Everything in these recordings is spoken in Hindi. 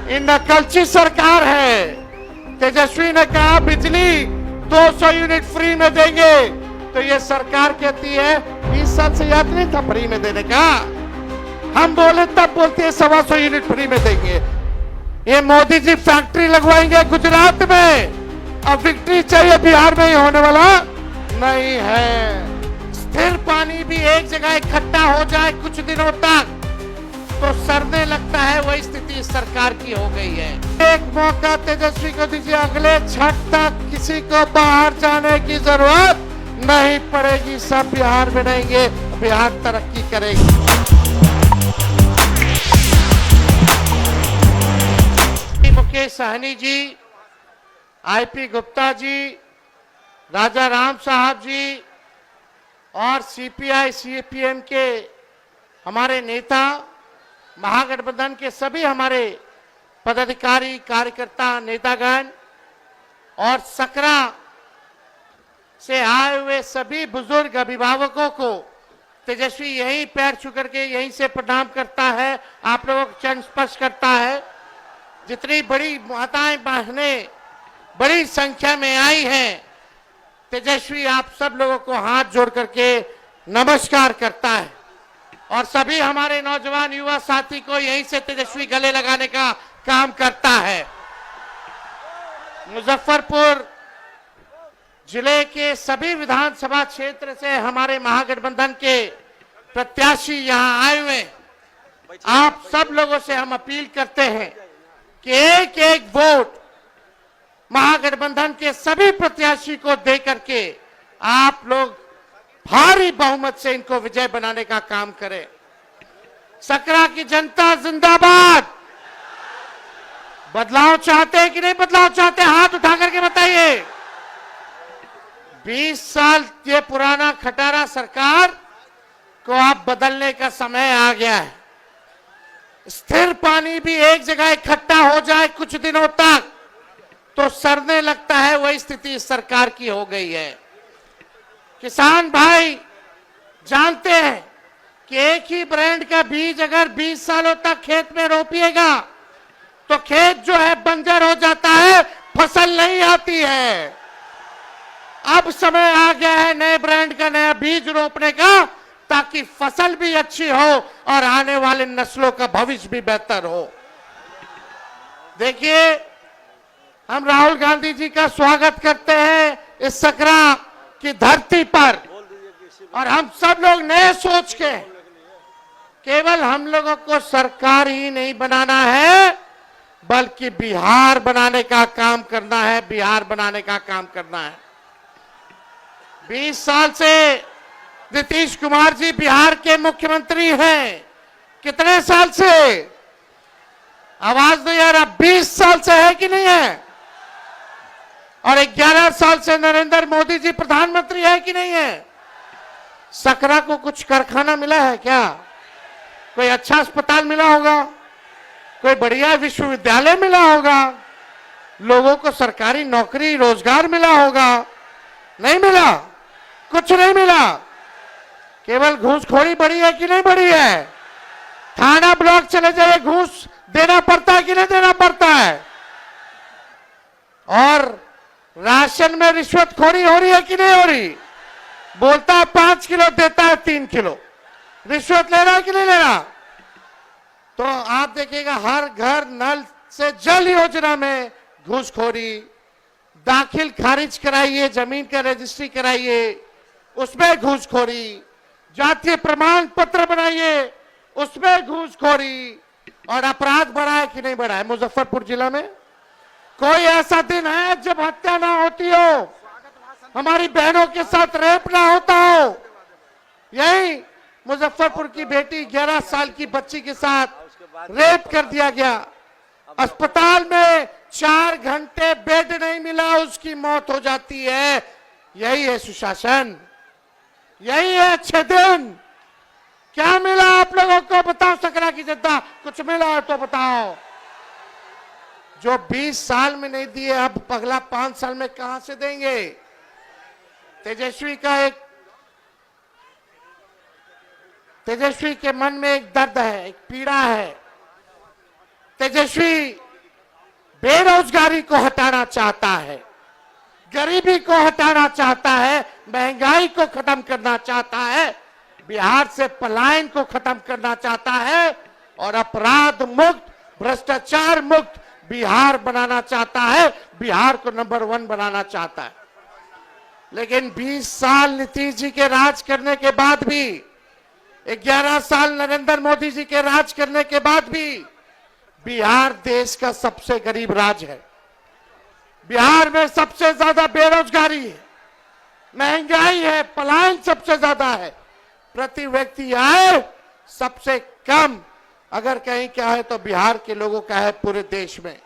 ये नकलची सरकार है। तेजस्वी ने कहा बिजली 200 यूनिट फ्री में देंगे, तो ये सरकार कहती है 20 साल से याद नहीं था फ्री में देने का। हम बोले तब बोलते हैं 125 यूनिट फ्री में देंगे। ये मोदी जी फैक्ट्री लगवाएंगे गुजरात में। अब विक्ट्री चाहिए बिहार में ही होने वाला नहीं है। स्थिर पानी भी एक जगह इकट्ठा हो जाए कुछ दिनों तक तो सड़ने लगता है, वही स्थिति इस सरकार की हो गई है। एक मौका तेजस्वी को दीजिए, अगले छठ तक किसी को बाहर जाने की जरूरत नहीं पड़ेगी, सब बिहार में रहेंगे, बिहार तरक्की करेगी। मुकेश सहनी जी, आईपी गुप्ता जी, राजा राम साहब जी और सीपीआई सीपीएम के हमारे नेता, महागठबंधन के सभी हमारे पदाधिकारी, कार्यकर्ता, नेतागण और सकरा से आए हुए सभी बुजुर्ग अभिभावकों को तेजस्वी यहीं पैर छू करके यहीं से प्रणाम करता है, आप लोगों को चरण स्पर्श करता है। जितनी बड़ी माताएं बहनें बड़ी संख्या में आई हैं, तेजस्वी आप सब लोगों को हाथ जोड़ करके नमस्कार करता है और सभी हमारे नौजवान युवा साथी को यहीं से तेजस्वी गले लगाने का काम करता है। मुजफ्फरपुर जिले के सभी विधानसभा क्षेत्र से हमारे महागठबंधन के प्रत्याशी यहां आए हुए। आप सब लोगों से हम अपील करते हैं कि एक एक वोट महागठबंधन के सभी प्रत्याशी को दे करके आप लोग भारी बहुमत से इनको विजय बनाने का काम करें। सकरा की जनता जिंदाबाद। बदलाव चाहते हैं कि नहीं बदलाव चाहते, हाथ उठा करके बताइए। 20 साल ये पुराना खटारा सरकार को आप बदलने का समय आ गया है। स्थिर पानी भी एक जगह इकट्ठा हो जाए कुछ दिनों तक तो सड़ने लगता है, वही स्थिति इस सरकार की हो गई है। किसान भाई जानते हैं कि एक ही ब्रांड का बीज अगर 20 सालों तक खेत में रोपिएगा तो खेत जो है बंजर हो जाता है, फसल नहीं आती है। अब समय आ गया है नए ब्रांड का नया बीज रोपने का, ताकि फसल भी अच्छी हो और आने वाले नस्लों का भविष्य भी बेहतर हो। देखिए, हम राहुल गांधी जी का स्वागत करते हैं इस सकरा की धरती पर, और हम सब लोग नए सोच के केवल हम लोगों को सरकार ही नहीं बनाना है बल्कि बिहार बनाने का काम करना है, बिहार बनाने का काम करना है। 20 साल से नीतीश कुमार जी बिहार के मुख्यमंत्री हैं। कितने साल से? आवाज नहीं आ रहा। 20 साल से है कि नहीं है? और 11 साल से नरेंद्र मोदी जी प्रधानमंत्री है कि नहीं है? सकरा को कुछ कारखाना मिला है क्या? कोई अच्छा अस्पताल मिला होगा? कोई बढ़िया विश्वविद्यालय मिला होगा? लोगों को सरकारी नौकरी रोजगार मिला होगा? नहीं मिला, कुछ नहीं मिला। केवल घूसखोरी बढ़ी है कि नहीं बढ़ी है? थाना ब्लॉक चले जाए, घूस देना पड़ता है कि नहीं देना पड़ता है? और राशन में रिश्वतखोरी हो रही है कि नहीं हो रही? बोलता है 5 किलो, देता है 3 किलो। रिश्वत ले रहा है कि नहीं ले रहा? तो आप देखिएगा हर घर नल से जल योजना में घूसखोरी, दाखिल खारिज कराइए, जमीन का रजिस्ट्री कराइए, उसमें घूसखोरी, जातीय प्रमाण पत्र बनाइए, उसमें घूसखोरी। और अपराध बढ़ा है कि नहीं बढ़ा है? मुजफ्फरपुर जिला में कोई ऐसा दिन है जब हत्या ना होती हो, हमारी बहनों के साथ रेप ना होता हो? यही मुजफ्फरपुर की बेटी 11 साल की बच्ची के साथ रेप कर दिया गया। अस्पताल में 4 घंटे बेड नहीं मिला, उसकी मौत हो जाती है। यही है सुशासन, यही है अच्छे दिन। क्या मिला आप लोगों को? बताओ सकरा की जनता, कुछ मिला है तो बताओ। जो 20 साल में नहीं दिए, अब अगला 5 साल में कहां से देंगे? तेजस्वी के मन में एक दर्द है, एक पीड़ा है। तेजस्वी बेरोजगारी को हटाना चाहता है, गरीबी को हटाना चाहता है, महंगाई को खत्म करना चाहता है, बिहार से पलायन को खत्म करना चाहता है और अपराध मुक्त, भ्रष्टाचार मुक्त बिहार बनाना चाहता है, बिहार को नंबर 1 बनाना चाहता है। लेकिन 20 साल नीतीश जी के राज करने के बाद भी, 11 साल नरेंद्र मोदी जी के राज करने के बाद भी बिहार देश का सबसे गरीब राज्य है। बिहार में सबसे ज्यादा बेरोजगारी है, महंगाई है, पलायन सबसे ज्यादा है, प्रति व्यक्ति आय सबसे कम अगर कहीं क्या है तो बिहार के लोगों का है पूरे देश में।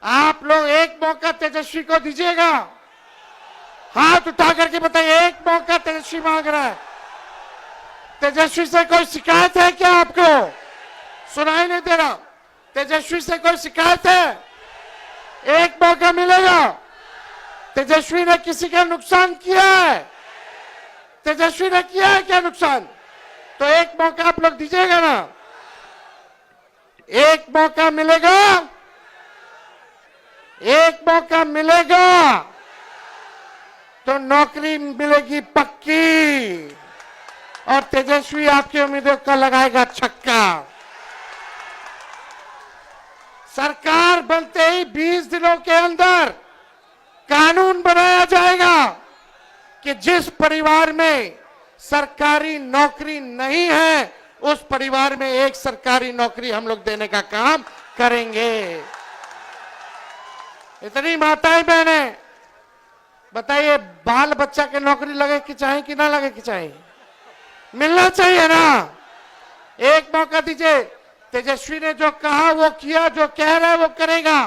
आप लोग एक मौका तेजस्वी को दीजिएगा, हाथ उठा करके बताइए, एक मौका तेजस्वी मांग रहा है। तेजस्वी से कोई शिकायत है क्या? आपको सुनाई नहीं दे रहा? तेजस्वी से कोई शिकायत है? एक मौका मिलेगा। तेजस्वी ने किसी का नुकसान किया है? तेजस्वी ने किया है क्या नुकसान? तो एक मौका आप लोग दीजिएगा ना, एक मौका मिलेगा, एक मौका मिलेगा तो नौकरी मिलेगी पक्की और तेजस्वी आपकी उम्मीदों का लगाएगा छक्का। सरकार बनते ही 20 दिनों के अंदर कानून बनाया जाएगा कि जिस परिवार में सरकारी नौकरी नहीं है उस परिवार में एक सरकारी नौकरी हम लोग देने का काम करेंगे। इतनी माताएं बहनें बताइए, बाल बच्चा के नौकरी लगे कि चाहे कि ना लगे कि चाहे, मिलना चाहिए ना। एक मौका दीजिए। तेजस्वी ने जो कहा वो किया, जो कह रहा है वो करेगा।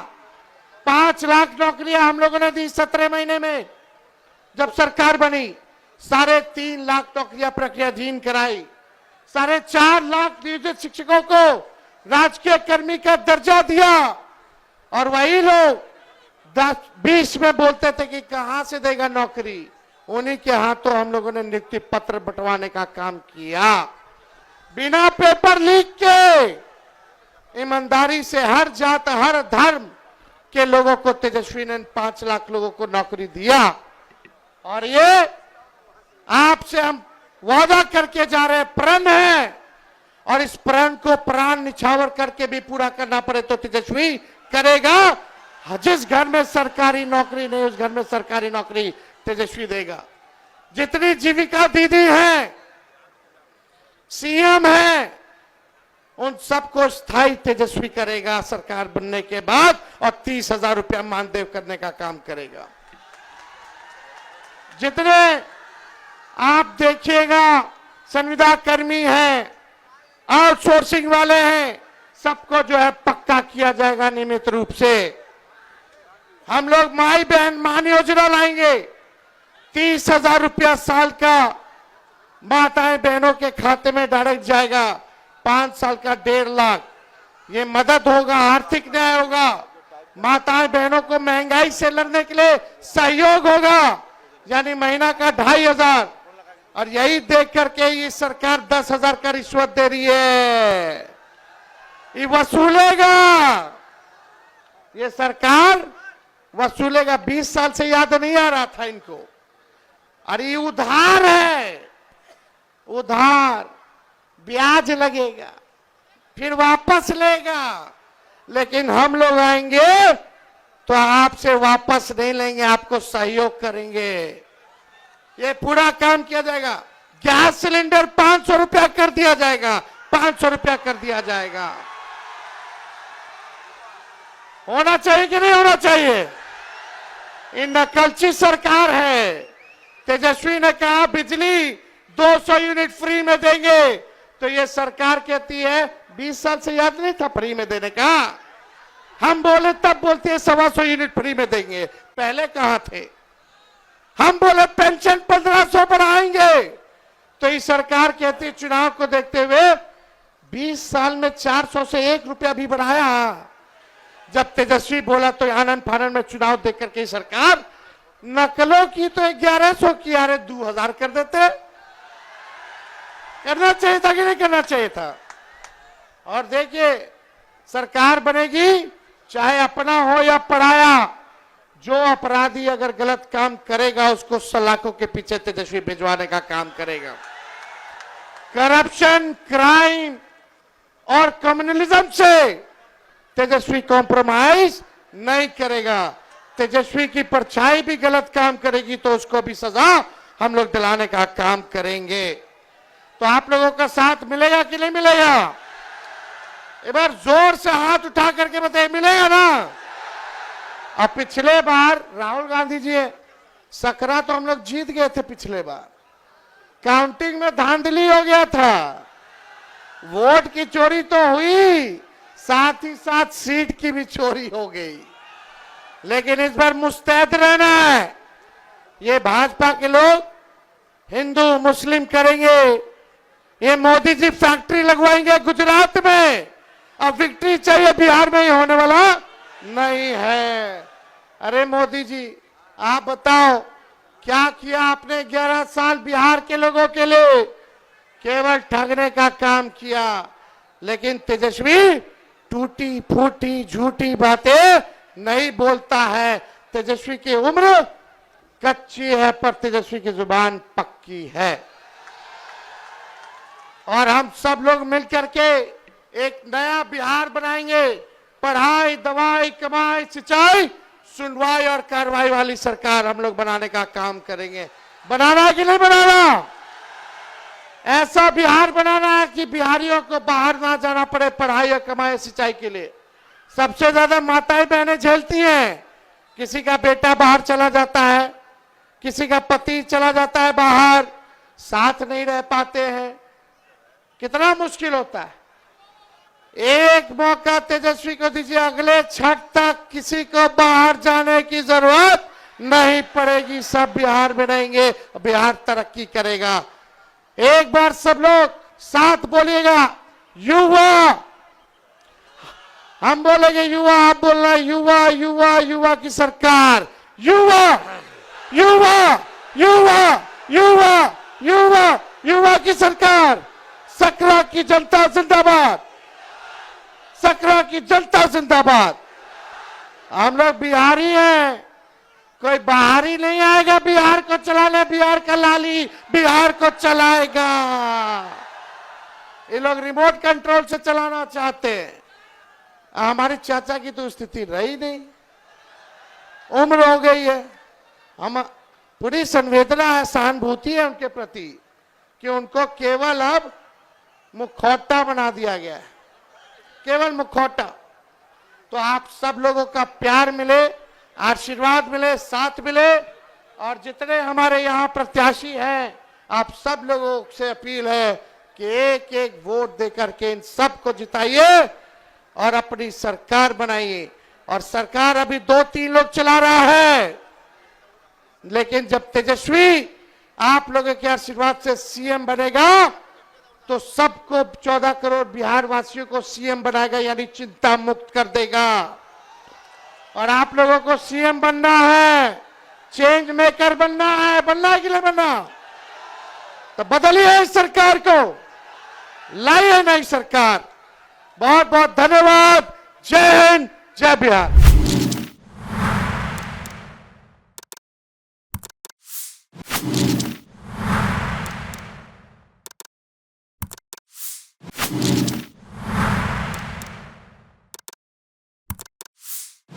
5 लाख नौकरियां हम लोगों ने दी 17 महीने में जब सरकार बनी, 3.5 लाख नौकरियां प्रक्रियाधीन कराई, 4.5 लाख नियोजित शिक्षकों को राजकीय कर्मी का दर्जा दिया और वही लोग 10-20 में बोलते थे कि कहां से देगा नौकरी, उन्हीं के हाथों हम लोगों ने नियुक्ति पत्र बंटवाने का काम किया। बिना पेपर लीक के ईमानदारी से हर जात हर धर्म के लोगों को तेजस्वी ने 5 लाख लोगों को नौकरी दिया। और ये आपसे हम वादा करके जा रहे हैं, प्रण है, और इस प्रण को प्राण निछावर करके भी पूरा करना पड़े तो तेजस्वी करेगा। जिस घर में सरकारी नौकरी नहीं उस घर में सरकारी नौकरी तेजस्वी देगा। जितनी जीविका दीदी हैं, सीएम हैं, उन सबको स्थायी तेजस्वी करेगा सरकार बनने के बाद और 30,000 रुपया मानदेय करने का काम करेगा। जितने आप देखिएगा संविदा कर्मी हैं, आउटसोर्सिंग वाले हैं, सबको जो है पक्का किया जाएगा नियमित रूप से। हम लोग माई बहन मान योजना लाएंगे, 30,000 रुपया साल का माताएं बहनों के खाते में डायरेक्ट जाएगा, 5 साल का 1.5 लाख। ये मदद होगा, आर्थिक न्याय होगा, माताएं बहनों को महंगाई से लड़ने के लिए सहयोग होगा, यानी महीना का 2,500। और यही देख करके ये सरकार 10,000 का रिश्वत दे रही है, ये वसूलेगा, ये सरकार वसूलेगा। 20 साल से याद नहीं आ रहा था इनको। अरे ये उधार है, उधार, ब्याज लगेगा, फिर वापस लेगा। लेकिन हम लोग आएंगे तो आपसे वापस नहीं लेंगे, आपको सहयोग करेंगे। ये पूरा काम किया जाएगा। गैस सिलेंडर 500 रुपया कर दिया जाएगा, 500 रुपया कर दिया जाएगा। होना चाहिए कि नहीं होना चाहिए? ये नकलची सरकार है। तेजस्वी ने कहा बिजली 200 यूनिट फ्री में देंगे, तो ये सरकार कहती है 20 साल से याद नहीं था फ्री में देने का। हम बोले तब बोलते हैं 125 यूनिट फ्री में देंगे, पहले कहां थे? हम बोले पेंशन 1500 बढ़ाएंगे, तो ये सरकार कहती है चुनाव को देखते हुए 20 साल में 400 से 1 रुपया भी बढ़ाया। जब तेजस्वी बोला तो आनंद फानंद में चुनाव देख करके सरकार नकलों की तो 1100 की, अरे 2000 कर देते। करना चाहिए था कि नहीं करना चाहिए था? और देखिए सरकार बनेगी, चाहे अपना हो या पराया, जो अपराधी अगर गलत काम करेगा उसको सलाखों के पीछे तेजस्वी भिजवाने का काम करेगा। करप्शन, क्राइम और कम्युनलिज्म से तेजस्वी कॉम्प्रोमाइज नहीं करेगा। तेजस्वी की परछाई भी गलत काम करेगी तो उसको भी सजा हम लोग दिलाने का काम करेंगे। तो आप लोगों का साथ मिलेगा कि नहीं मिलेगा? एक बार जोर से हाथ उठा करके बताइए, मिलेगा ना? अब पिछले बार राहुल गांधी जी सकरा तो हम लोग जीत गए थे, पिछले बार काउंटिंग में धांधली हो गया था, वोट की चोरी तो हुई, साथ ही साथ सीट की भी चोरी हो गई। लेकिन इस बार मुस्तैद रहना है। ये भाजपा के लोग हिंदू मुस्लिम करेंगे, ये मोदी जी फैक्ट्री लगवाएंगे गुजरात में, अब विक्ट्री चाहिए बिहार में ही होने वाला नहीं है। अरे मोदी जी आप बताओ क्या किया आपने 11 साल बिहार के लोगों के लिए? केवल ठगने का काम किया। लेकिन तेजस्वी टूटी फूटी झूठी बातें नहीं बोलता है। तेजस्वी की उम्र कच्ची है पर तेजस्वी की जुबान पक्की है। और हम सब लोग मिलकर के एक नया बिहार बनाएंगे। पढ़ाई, दवाई, कमाई, सिंचाई, सुनवाई और कार्रवाई वाली सरकार हम लोग बनाने का काम करेंगे। बनाना है कि नहीं बनाना? ऐसा बिहार बनाना है कि बिहारियों को बाहर ना जाना पड़े पढ़ाई और कमाई सिंचाई के लिए। सबसे ज्यादा माताएं बहनें झेलती हैं। किसी का बेटा बाहर चला जाता है, किसी का पति चला जाता है बाहर, साथ नहीं रह पाते हैं, कितना मुश्किल होता है। एक मौका तेजस्वी को दीजिए, अगले छठ तक किसी को बाहर जाने की जरूरत नहीं पड़ेगी। सब बिहार में रहेंगे, बिहार तरक्की करेगा। एक बार सब लोग साथ बोलिएगा, युवा। हम बोलेंगे युवा, आप बोलना युवा युवा युवा की सरकार। युवा युवा युवा युवा युवा युवा की सरकार। सकरा की जनता जिंदाबाद, सकरा की जनता जिंदाबाद। हम लोग बिहारी हैं, कोई बाहरी नहीं आएगा बिहार को चलाने। बिहार का लाली बिहार को चलाएगा। ये लोग रिमोट कंट्रोल से चलाना चाहते हैं। हमारे चाचा की तो स्थिति रही नहीं, उम्र हो गई है। हम पूरी संवेदना है, सहानुभूति है उनके प्रति कि उनको केवल अब मुखौटा बना दिया गया है, केवल मुखौटा। तो आप सब लोगों का प्यार मिले, आशीर्वाद मिले, साथ मिले। और जितने हमारे यहाँ प्रत्याशी हैं, आप सब लोगों से अपील है कि एक एक वोट देकर के इन सबको जिताइए और अपनी सरकार बनाइए। और सरकार अभी 2-3 लोग चला रहा है, लेकिन जब तेजस्वी आप लोगों के आशीर्वाद से सीएम बनेगा तो सबको 14 करोड़ बिहार वासियों को सीएम बनाएगा, यानी चिंता मुक्त कर देगा। और आप लोगों को सीएम बनना है, चेंज मेकर बनना है। बनना है कि नहीं बनना? तो बदलिए इस सरकार को, लाइए नई सरकार। बहुत बहुत धन्यवाद। जय हिंद, जय बिहार।